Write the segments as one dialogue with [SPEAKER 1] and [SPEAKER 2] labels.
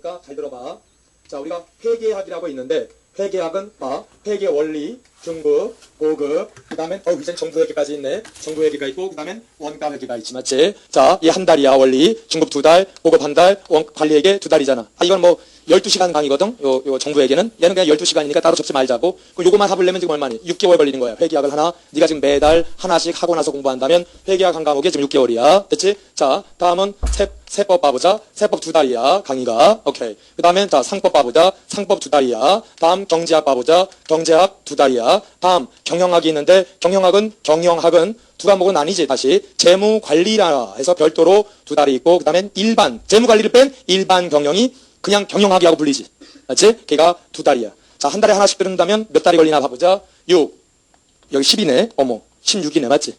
[SPEAKER 1] 그러니까 잘 들어봐. 자, 우리가 회계학이라고 있는데 회계학은 회계 원리, 중급, 고급, 그 다음엔 이제 정부회계까지 있네. 정부회계가 있고 그 다음엔 원가회계가 있지, 맞지? 자, 얘 한 달이야, 원리. 중급 2달, 고급 1달, 관리회계 2달이잖아. 이건 뭐 12시간 강의거든. 요 정부회계는. 얘는 그냥 12시간이니까 따로 접지 말자고. 그 요거만 합을 내면 지금 얼마니? 6개월 걸리는 거야. 회계학을 하나. 네가 지금 매달 하나씩 하고 나서 공부한다면 회계학 한 과목에 지금 6개월이야. 됐지? 자, 다음은 세법 봐보자. 세법 2달이야. 강의가. 오케이. 그 다음엔 자, 상법 봐보자. 상법 2달이야. 다음 경제학 봐보자. 경제학 2달이야. 다음 경영학이 있는데 경영학은 두 과목은 아니지. 다시 재무관리라 해서 별도로 2달이 있고 그 다음엔 일반 재무관리를 뺀 일반 경영이 그냥 경영학이라고 불리지. 맞지? 걔가 2달이야. 자, 한 달에 하나씩 들은다면 몇 달이 걸리나 봐보자. 6. 여기 10이네. 16이네. 맞지?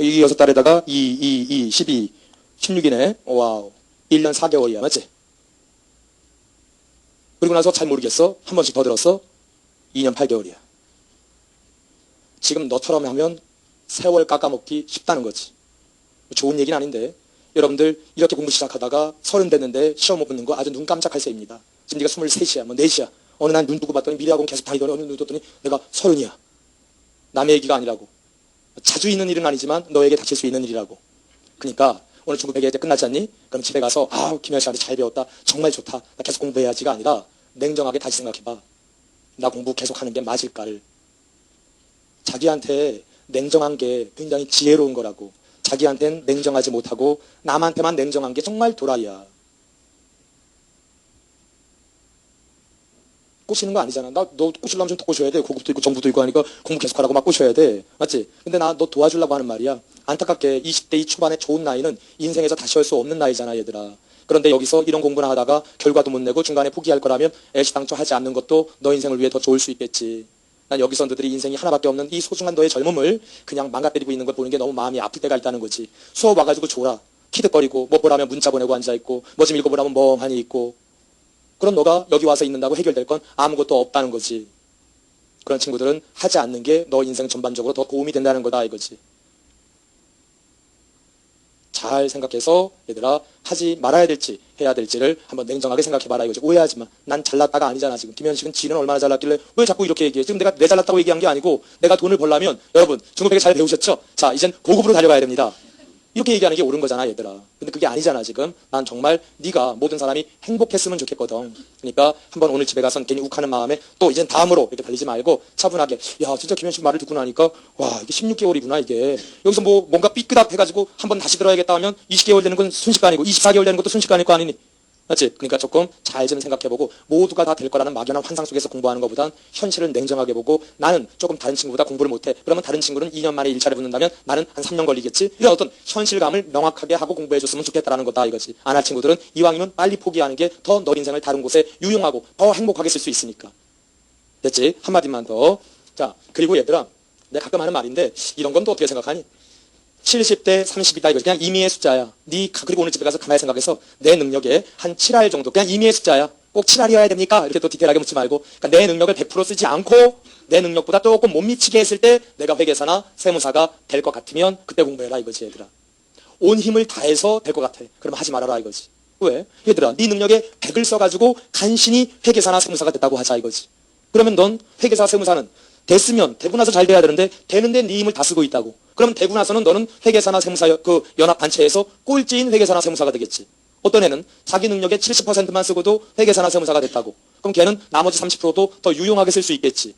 [SPEAKER 1] 여기 6달에다가 12, 16이네. 와우. 1년 4개월이야. 맞지? 그리고 나서 잘 모르겠어. 한 번씩 더 들었어. 2년 8개월이야. 지금 너처럼 하면 세월 깎아먹기 쉽다는 거지. 좋은 얘기는 아닌데 여러분들 이렇게 공부 시작하다가 30 됐는데 시험 못 붙는 거 아주 눈 깜짝할 새입니다. 지금 네가 23이야, 뭐 4시야. 어느 날 눈 뜨고 봤더니 미래학원 계속 다니더니 어느 눈 떴더니 내가 30이야. 남의 얘기가 아니라고. 자주 있는 일은 아니지만 너에게 닥칠 수 있는 일이라고. 그러니까 오늘 중국회계 이제 끝났지 않니? 그럼 집에 가서 김현 씨한테 잘 배웠다. 정말 좋다. 나 계속 공부해야지가 아니라 냉정하게 다시 생각해봐. 나 공부 계속하는 게 맞을까를. 자기한테 냉정한 게 굉장히 지혜로운 거라고. 자기한테는 냉정하지 못하고 남한테만 냉정한 게 정말 도라이야. 꼬시는 거 아니잖아. 너 꼬시려면 좀 더 꼬셔야 돼. 고급도 있고 정부도 있고 하니까 공부 계속하라고 막 꼬셔야 돼. 맞지? 근데 나 너 도와주려고 하는 말이야. 안타깝게 20대 이 초반의 좋은 나이는 인생에서 다시 올 수 없는 나이잖아, 얘들아. 그런데 여기서 이런 공부나 하다가 결과도 못 내고 중간에 포기할 거라면 애시당초 하지 않는 것도 너 인생을 위해 더 좋을 수 있겠지. 난 여기서 너들이 인생이 하나밖에 없는 이 소중한 너의 젊음을 그냥 망가뜨리고 있는 걸 보는 게 너무 마음이 아플 때가 있다는 거지. 수업 와가지고 졸아. 키득거리고 뭐 보라면 문자 보내고 앉아있고 뭐 좀 읽어보라면 멍하니 있고. 그럼 너가 여기 와서 있는다고 해결될 건 아무것도 없다는 거지. 그런 친구들은 하지 않는 게 너 인생 전반적으로 더 도움이 된다는 거다 이거지. 잘 생각해서 얘들아 하지 말아야 될지 해야 될지를 한번 냉정하게 생각해봐라 이거지. 오해하지 마. 난 잘났다가 아니잖아 지금. 김현식은 지는 얼마나 잘났길래 왜 자꾸 이렇게 얘기해. 지금 내가 내 잘났다고 얘기한 게 아니고 내가 돈을 벌려면 여러분 중국회계 잘 배우셨죠? 자 이젠 고급으로 달려가야 됩니다. 이렇게 얘기하는 게 옳은 거잖아 얘들아. 근데 그게 아니잖아 지금. 난 정말 네가 모든 사람이 행복했으면 좋겠거든. 그러니까 한번 오늘 집에 가서 괜히 욱하는 마음에 또 이젠 다음으로 이렇게 달리지 말고 차분하게 야 진짜 김현식 말을 듣고 나니까 와 이게 16개월이구나 이게. 여기서 뭐 뭔가 삐끗합 해가지고 한번 다시 들어야겠다 하면 20개월 되는 건 순식간이고 24개월 되는 것도 순식간일 거 아니니. 맞지? 그러니까 조금 잘 좀 생각해보고 모두가 다 될 거라는 막연한 환상 속에서 공부하는 것보단 현실을 냉정하게 보고 나는 조금 다른 친구보다 공부를 못해. 그러면 다른 친구는 2년 만에 1차례 붙는다면 나는 한 3년 걸리겠지? 이런 어떤 현실감을 명확하게 하고 공부해줬으면 좋겠다라는 거다 이거지. 안 할 친구들은 이왕이면 빨리 포기하는 게 더 너 인생을 다른 곳에 유용하고 더 행복하게 쓸 수 있으니까. 됐지? 한마디만 더. 자, 그리고 얘들아 내가 가끔 하는 말인데 이런 건 또 어떻게 생각하니? 70대 30이다 이거지. 그냥 임의의 숫자야. 그리고 오늘 집에 가서 가만히 생각해서 내 능력에 한 7할 정도. 그냥 임의의 숫자야. 꼭 7할이어야 됩니까? 이렇게 또 디테일하게 묻지 말고. 그러니까 내 능력을 100% 쓰지 않고 내 능력보다 조금 못 미치게 했을 때 내가 회계사나 세무사가 될 것 같으면 그때 공부해라 이거지 얘들아. 온 힘을 다해서 될 것 같아. 그럼 하지 말아라 이거지. 왜? 얘들아 네 능력에 100을 써가지고 간신히 회계사나 세무사가 됐다고 하자 이거지. 그러면 넌 회계사 세무사는 됐으면 되고 나서 잘 돼야 되는데 되는데 네 힘을 다 쓰고 있다고. 그럼 되고 나서는 너는 회계사나 세무사 그 연합단체에서 꼴찌인 회계사나 세무사가 되겠지. 어떤 애는 자기 능력의 70%만 쓰고도 회계사나 세무사가 됐다고. 그럼 걔는 나머지 30%도 더 유용하게 쓸 수 있겠지.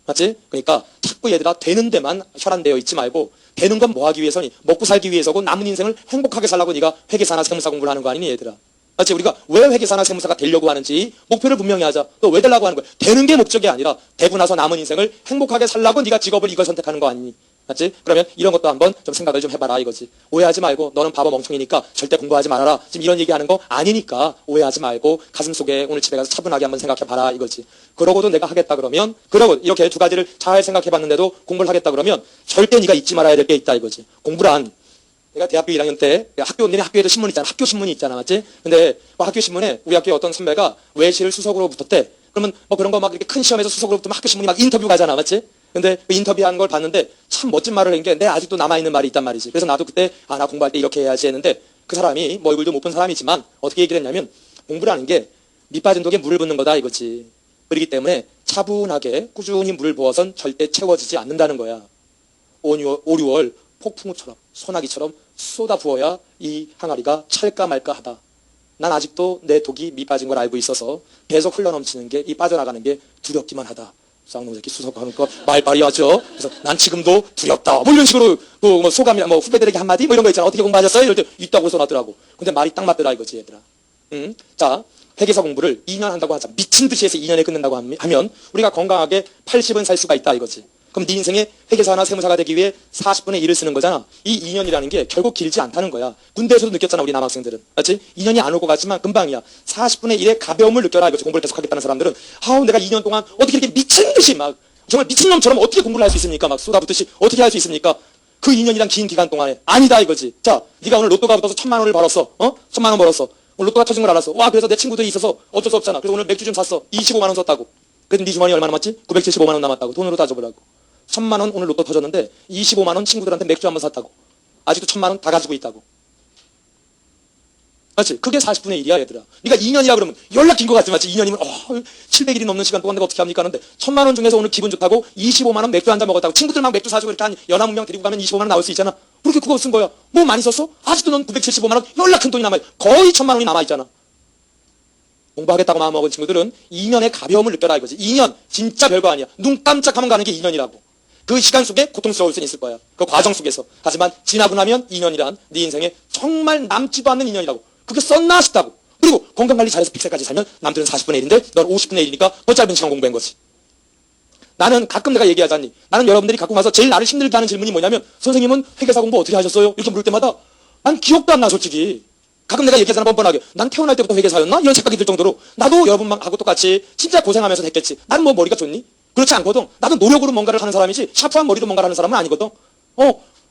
[SPEAKER 1] 맞지? 그러니까 자꾸 얘들아 되는 데만 혈안되어 있지 말고 되는 건 뭐 하기 위해서니? 먹고 살기 위해서고 남은 인생을 행복하게 살라고 네가 회계사나 세무사 공부를 하는 거 아니니 얘들아. 맞지? 우리가 왜 회계사나 세무사가 되려고 하는지 목표를 분명히 하자. 또 왜 되려고 하는 거야? 되는 게 목적이 아니라 되고 나서 남은 인생을 행복하게 살라고 네가 직업을 이걸 선택하는 거 아니니? 맞지? 그러면 이런 것도 한번 좀 생각을 좀 해봐라 이거지. 오해하지 말고 너는 바보 멍청이니까 절대 공부하지 말아라. 지금 이런 얘기하는 거 아니니까 오해하지 말고 가슴속에 오늘 집에 가서 차분하게 한번 생각해봐라 이거지. 그러고도 내가 하겠다 그러면 그러고 이렇게 두 가지를 잘 생각해봤는데도 공부를 하겠다 그러면 절대 네가 잊지 말아야 될 게 있다 이거지. 공부란 내가 대학교 1학년 때 니네 학교에도 신문 있잖아. 학교 신문이 있잖아. 맞지? 근데 뭐 학교 신문에 우리 학교에 어떤 선배가 외시를 수석으로 붙었대. 그러면 뭐 그런 거 막 이렇게 큰 시험에서 수석으로 붙으면 학교 신문이 막 인터뷰 가잖아. 맞지? 근데 그 인터뷰한 걸 봤는데 참 멋진 말을 한 게 내 아직도 남아있는 말이 있단 말이지. 그래서 나도 그때 나 공부할 때 이렇게 해야지 했는데 그 사람이 뭐 얼굴도 못 본 사람이지만 어떻게 얘기를 했냐면 공부라는 게 밑 빠진 독에 물을 붓는 거다 이거지. 그렇기 때문에 차분하게 꾸준히 물을 부어선 절대 채워지지 않는다는 거야. 5, 6월 폭풍우처럼 소나기처럼 쏟아 부어야 이 항아리가 찰까 말까 하다. 난 아직도 내 독이 밑 빠진 걸 알고 있어서 계속 흘러넘치는 게, 이 빠져나가는 게 두렵기만 하다. 쌍놈 새끼 수석하는 거 말빨이 하죠. 그래서 난 지금도 두렵다. 뭐 이런 식으로 뭐 소감이나 뭐 후배들에게 한마디 뭐 이런 거 있잖아. 어떻게 공부하셨어요? 이럴 때 있다고 써놨더라고. 근데 말이 딱 맞더라 이거지 얘들아. 자, 회계사 공부를 2년 한다고 하자. 미친 듯이 해서 2년에 끝낸다고 하면 우리가 건강하게 80은 살 수가 있다 이거지. 그럼 네 인생에 회계사나 세무사가 되기 위해 40분의 1을 쓰는 거잖아. 이 2년이라는 게 결국 길지 않다는 거야. 군대에서도 느꼈잖아 우리 남학생들은. 맞지? 2년이 안 올 것 같지만 금방이야. 40분의 1의 가벼움을 느껴라 이거지. 공부를 계속 하겠다는 사람들은 아우 내가 2년 동안 어떻게 이렇게 미친 듯이 막 정말 미친놈처럼 어떻게 공부를 할 수 있습니까? 막 쏟아붓듯이 어떻게 할 수 있습니까? 그 2년이란 긴 기간 동안에 아니다 이거지. 자, 네가 오늘 로또가 붙어서 1,000만 원을 벌었어. 1,000만 원 벌었어. 오늘 로또가 터진 걸 알았어. 와, 그래서 내 친구들이 있어서 어쩔 수 없잖아. 그래서 오늘 맥주 좀 샀어. 25만 원 썼다고. 그래도 네 주머니 얼마 남았지? 975만 원 남았다고. 돈으로 따져보라고. 1,000만 원 오늘 로또 터졌는데 25만 원 친구들한테 맥주 한번 샀다고. 아직도 1,000만 원 다 가지고 있다고. 맞지? 그게 40분의 1이야 얘들아. 네가 2년이라 그러면 연락 긴 것 같지 맞지? 2년이면 700일이 넘는 시간 동안 내가 어떻게 합니까 하는데 1,000만 원 중에서 오늘 기분 좋다고 25만 원 맥주 한 잔 먹었다고. 친구들 막 맥주 사주고 이렇게 한 연합문명 데리고 가면 25만 원 나올 수 있잖아. 그렇게 그거 쓴 거야. 뭐 많이 썼어? 아직도 넌 975만 원 연락 큰 돈이 남아있. 거의 1,000만 원이 남아있잖아. 공부하겠다고 마음먹은 친구들은 2년의 가벼움을 느껴라 이거지. 2년 진짜 별거 아니야. 눈 깜짝하면 가는 게 2년이라고. 그 시간 속에 고통스러울 수는 있을 거야. 그 과정 속에서. 하지만 지나고 나면 2년이란 네 인생에 정말 남지도 않는 2년이라고. 그게 썼나 싶다고. 그리고 건강관리 잘해서 100세까지 살면 남들은 40분의 1인데 넌 50분의 1이니까 더 짧은 시간 공부한 거지. 나는 가끔 내가 얘기하자니, 나는 여러분들이 갖고 가서 제일 나를 힘들게 하는 질문이 뭐냐면 선생님은 회계사 공부 어떻게 하셨어요? 이렇게 물을 때마다 난 기억도 안 나 솔직히. 가끔 내가 얘기하잖아 뻔뻔하게. 난 태어날 때부터 회계사였나? 이런 착각이 들 정도로 나도 여러분하고 똑같이 진짜 고생하면서 했겠지. 나는 뭐 머리가 좋니? 그렇지 않거든. 나도 노력으로 뭔가를 하는 사람이지 샤프한 머리로 뭔가를 하는 사람은 아니거든.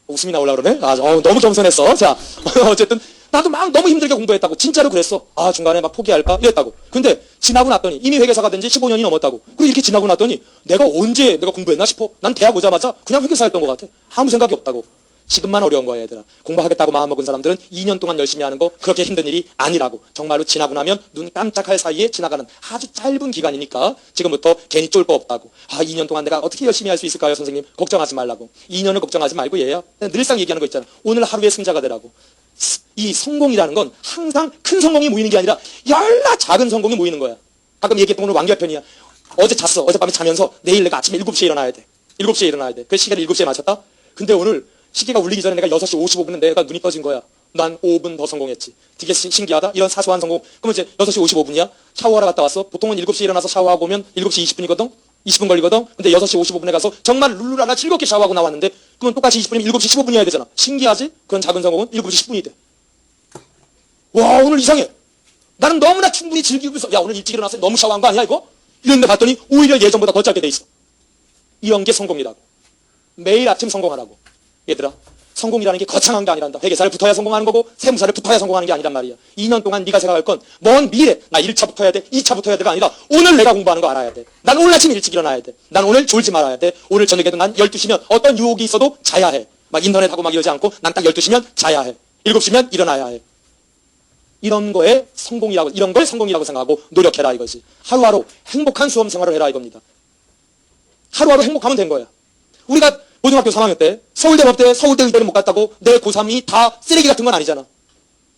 [SPEAKER 1] 웃음이 나오려고 그러네. 너무 겸손했어. 자, 어쨌든 나도 막 너무 힘들게 공부했다고. 진짜로 그랬어. 중간에 막 포기할까? 이랬다고. 근데 지나고 났더니 이미 회계사가 된 지 15년이 넘었다고. 그리고 이렇게 지나고 났더니 내가 언제 내가 공부했나 싶어. 난 대학 오자마자 그냥 회계사였던 것 같아. 아무 생각이 없다고. 지금만 어려운 거야 얘들아. 공부하겠다고 마음먹은 사람들은 2년 동안 열심히 하는 거 그렇게 힘든 일이 아니라고. 정말로 지나고 나면 눈 깜짝할 사이에 지나가는 아주 짧은 기간이니까 지금부터 괜히 쫄 거 없다고. 2년 동안 내가 어떻게 열심히 할 수 있을까요 선생님? 걱정하지 말라고. 2년을 걱정하지 말고 얘야. 늘상 얘기하는 거 있잖아. 오늘 하루의 승자가 되라고. 이 성공이라는 건 항상 큰 성공이 모이는 게 아니라 열나 작은 성공이 모이는 거야. 가끔 얘기했던 오늘 완결편이야. 어제 잤어. 어젯밤에 자면서 내일 내가 아침에 7시에 일어나야 돼. 7시에 일어나야 돼. 그 시계를 7시에 맞췄다? 근데 오늘 시계가 울리기 전에 내가 6시 55분에 내가 눈이 떠진 거야. 난 5분 더 성공했지. 되게 신기하다. 이런 사소한 성공. 그러면 이제 6시 55분이야. 샤워하러 갔다 왔어. 보통은 7시에 일어나서 샤워하고 오면 7시 20분이거든. 20분 걸리거든. 근데 6시 55분에 가서 정말 룰루랄라 즐겁게 샤워하고 나왔는데 그러면 똑같이 20분이면 7시 15분이어야 되잖아. 신기하지? 그런 작은 성공은 7시 10분이 돼. 와, 오늘 이상해. 나는 너무나 충분히 즐기고 있어. 야, 오늘 일찍 일어나서 너무 샤워한 거 아니야 이거? 이런데 봤더니 오히려 예전보다 더 짧게 돼 있어. 이런 게 성공이라고. 매일 아침 성공하라고. 얘들아, 성공이라는 게 거창한 게 아니란다. 회계사를 붙어야 성공하는 거고 세무사를 붙어야 성공하는 게 아니란 말이야. 2년 동안 네가 생각할 건 먼 미래, 나 1차 붙어야 돼, 2차 붙어야 돼가 아니라 오늘 내가 공부하는 거 알아야 돼. 난 오늘 아침 일찍 일어나야 돼. 난 오늘 졸지 말아야 돼. 오늘 저녁에도 난 12시면 어떤 유혹이 있어도 자야 해. 막 인터넷하고 막 이러지 않고 난 딱 12시면 자야 해. 7시면 일어나야 해. 이런 거에 성공이라고, 이런 걸 성공이라고 생각하고 노력해라 이거지. 하루하루 행복한 수험 생활을 해라 이겁니다. 하루하루 행복하면 된 거야. 우리가 고등학교 3학년 때 서울대법대, 서울대 의대를 못 갔다고 내 고3이 다 쓰레기 같은 건 아니잖아.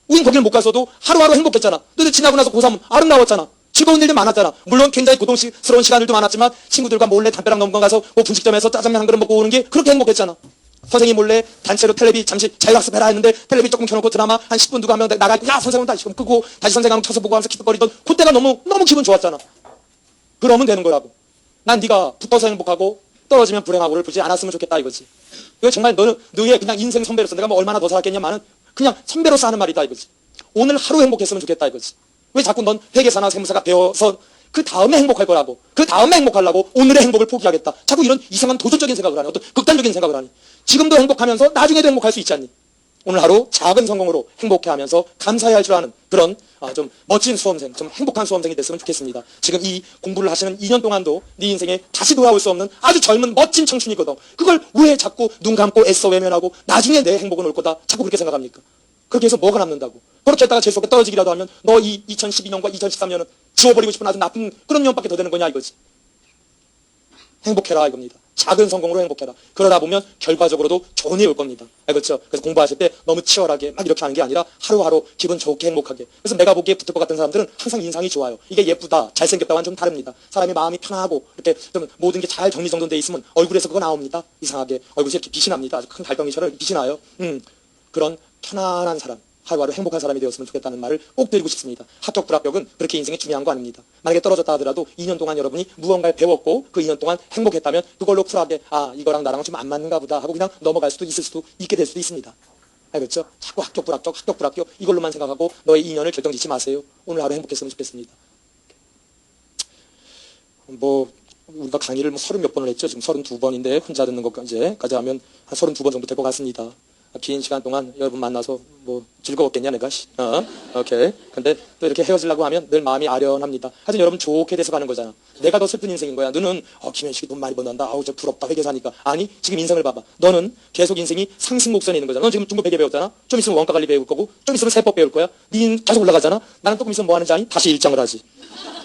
[SPEAKER 1] 우린 거기를 못 갔어도 하루하루 행복했잖아. 너들 지나고 나서 고3 아름다웠잖아. 즐거운 일도 많았잖아. 물론 굉장히 고통스러운 시간들도 많았지만 친구들과 몰래 담배랑 넘건 가서 뭐 분식점에서 짜장면 한 그릇 먹고 오는 게 그렇게 행복했잖아. 선생님 몰래 단체로 텔레비 잠시 자율학습해라 했는데 텔레비 조금 켜놓고 드라마 한 10분 누가 하면 나가고 야 선생님 다시 끄고 다시 선생님 쳐서 보고 하면서 기특거리던 그때가 너무 기분 좋았잖아. 그러면 되는 거라고. 난 네가 붙어서 행복하고 떨어지면 불행하고를 보지 않았으면 좋겠다 이거지. 이거 정말 너의 그냥 인생 선배로서 내가 뭐 얼마나 더 살았겠냐마는 그냥 선배로서 하는 말이다 이거지. 오늘 하루 행복했으면 좋겠다 이거지. 왜 자꾸 넌 회계사나 세무사가 배워서 그 다음에 행복할 거라고, 그 다음에 행복하려고 오늘의 행복을 포기하겠다. 자꾸 이런 이상한 도전적인 생각을 하니, 어떤 극단적인 생각을 하니. 지금도 행복하면서 나중에도 행복할 수 있지 않니? 오늘 하루 작은 성공으로 행복해하면서 감사해야 할 줄 아는 그런 좀 멋진 수험생, 좀 행복한 수험생이 됐으면 좋겠습니다. 지금 이 공부를 하시는 2년 동안도 네 인생에 다시 돌아올 수 없는 아주 젊은 멋진 청춘이거든. 그걸 왜 자꾸 눈 감고 애써 외면하고 나중에 내 행복은 올 거다 자꾸 그렇게 생각합니까? 그렇게 해서 뭐가 남는다고? 그렇게 했다가 재수없게 떨어지기라도 하면 너 이 2012년과 2013년은 지워버리고 싶은 아주 나쁜 그런 년밖에 더 되는 거냐 이거지. 행복해라 이겁니다. 작은 성공으로 행복해라. 그러다 보면 결과적으로도 좋은 일이 올 겁니다. 그렇죠? 그래서 공부하실 때 너무 치열하게 막 이렇게 하는 게 아니라 하루하루 기분 좋게 행복하게. 그래서 내가 보기에 붙을 것 같은 사람들은 항상 인상이 좋아요. 이게 예쁘다, 잘생겼다와는 좀 다릅니다. 사람이 마음이 편하고 이렇게 좀 모든 게 잘 정리정돈돼 있으면 얼굴에서 그거 나옵니다. 이상하게 얼굴에서 이렇게 빛이 납니다. 아주 큰 달덩이처럼 빛이 나요. 그런 편안한 사람, 하루하루 행복한 사람이 되었으면 좋겠다는 말을 꼭 드리고 싶습니다. 합격 불합격은 그렇게 인생이 중요한 거 아닙니다. 만약에 떨어졌다 하더라도 2년 동안 여러분이 무언가를 배웠고 그 2년 동안 행복했다면 그걸로 쿨하게 이거랑 나랑은 좀 안 맞는가 보다 하고 그냥 넘어갈 수도 있을 수도 있게 될 수도 있습니다. 그렇죠? 자꾸 합격 불합격 이걸로만 생각하고 너의 2년을 결정짓지 마세요. 오늘 하루 행복했으면 좋겠습니다. 우리가 강의를 30몇 번을 했죠. 지금 32번인데 혼자 듣는 것까지 하면 한 32번 정도 될 것 같습니다. 긴 시간 동안 여러분 만나서 즐거웠겠냐 내가? 오케이. 근데 또 이렇게 헤어지려고 하면 늘 마음이 아련합니다. 하여튼 여러분 좋게 돼서 가는 거잖아. 내가 더 슬픈 인생인 거야. 너는 김현식이 돈 많이 번단다. 저 부럽다. 회계사니까. 아니 지금 인생을 봐봐. 너는 계속 인생이 상승 곡선에 있는 거잖아. 넌 지금 중국 회계 배웠잖아. 좀 있으면 원가 관리 배울 거고 좀 있으면 세법 배울 거야. 네 계속 올라가잖아. 나는 조금 있으면 뭐 하는지 아니? 다시 일장을 하지.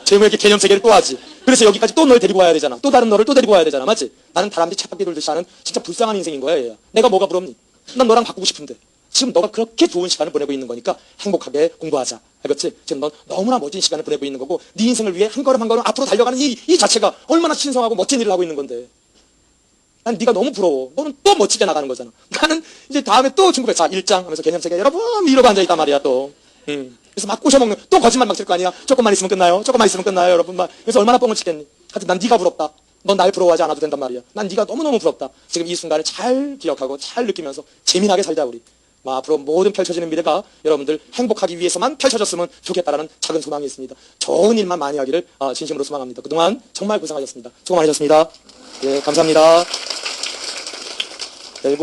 [SPEAKER 1] 재무회계 개념 세계를 또 하지. 그래서 여기까지 또 널 데리고 와야 되잖아. 또 다른 너를 또 데리고 와야 되잖아. 맞지? 나는 다람쥐 쳇바퀴 돌듯이 하는 진짜 불쌍한 인생인 거야. 얘야. 내가 뭐가 부럽니? 난 너랑 바꾸고 싶은데 지금 너가 그렇게 좋은 시간을 보내고 있는 거니까 행복하게 공부하자. 알겠지? 지금 넌 너무나 멋진 시간을 보내고 있는 거고 네 인생을 위해 한 걸음 한 걸음 앞으로 달려가는 이 자체가 얼마나 신성하고 멋진 일을 하고 있는 건데 난 네가 너무 부러워. 너는 또 멋지게 나가는 거잖아. 나는 이제 다음에 또 중국에 자 1장 하면서 개념세계 여러분 이러고 앉아있단 말이야 또. 그래서 막 꼬셔먹는 또 거짓말 막 칠 거 아니야. 조금만 있으면 끝나요. 조금만 있으면 끝나요. 여러분 막 그래서 얼마나 뻥을 치겠니. 하여튼 난 네가 부럽다. 넌 날 부러워하지 않아도 된단 말이야. 난 네가 너무너무 부럽다. 지금 이 순간을 잘 기억하고 잘 느끼면서 재미나게 살자 우리. 앞으로 모든 펼쳐지는 미래가 여러분들 행복하기 위해서만 펼쳐졌으면 좋겠다라는 작은 소망이 있습니다. 좋은 일만 많이 하기를 진심으로 소망합니다. 그동안 정말 고생하셨습니다. 수고 많으셨습니다. 예, 감사합니다.